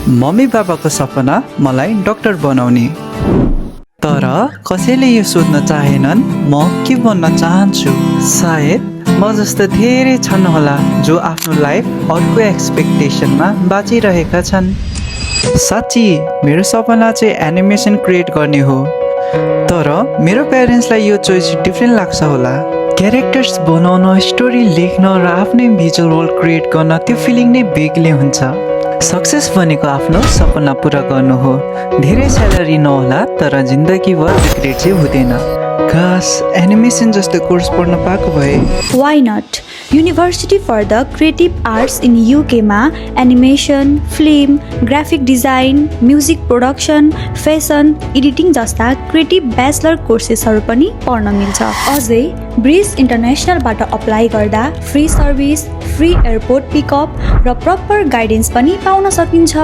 Mummy बाबाको सपना मलाई doctor बनाउने। तर कसैले यो सोध्न चाहेनन् म के बन्न चाहन्छु। सायद म जस्तो धेरै छन् होला जो आफ्नो लाइफ अर्को एक्सपेक्टेसनमा बाँचिरहेका छन्। साँच्ची मेरो सपना चाहिँ एनिमेसन क्रिएट गर्ने हो। तर मेरो प्यारेन्ट्सलाई यो चोइस डिफ्रेन्ट लाग्छ होला। क्यारेक्टर्स बनाउन, स्टोरी लेख्न र आफ्नै भिजुअल वर्ल्ड क्रिएट गर्न त्यो फिलिङ नै बेग्लै हुन्छ। सक्सेस भनेको आफ्नो सपना पुरा गर्नु हो। धेरै स्यालेरी नहोला तर जिन्दगीभर रिग्रेट चाहिँ हुँदैन। खास एनिमेसन जस्तो कोर्स पढ्न पाएको भए। Why not? University for the Creative Arts in UK मा animation, film, graphic design, music production, fashion, editing जस्ता क्रिएटिभ ब्याचलर कोर्सेसहरू पनि पढ्न मिल्छ। अझै ब्रिज इन्टरनेसनलबाट अप्लाई गर्दा free service, free airport pickup र प्रपर गाइडेन्स पनि पाउन सकिन्छ।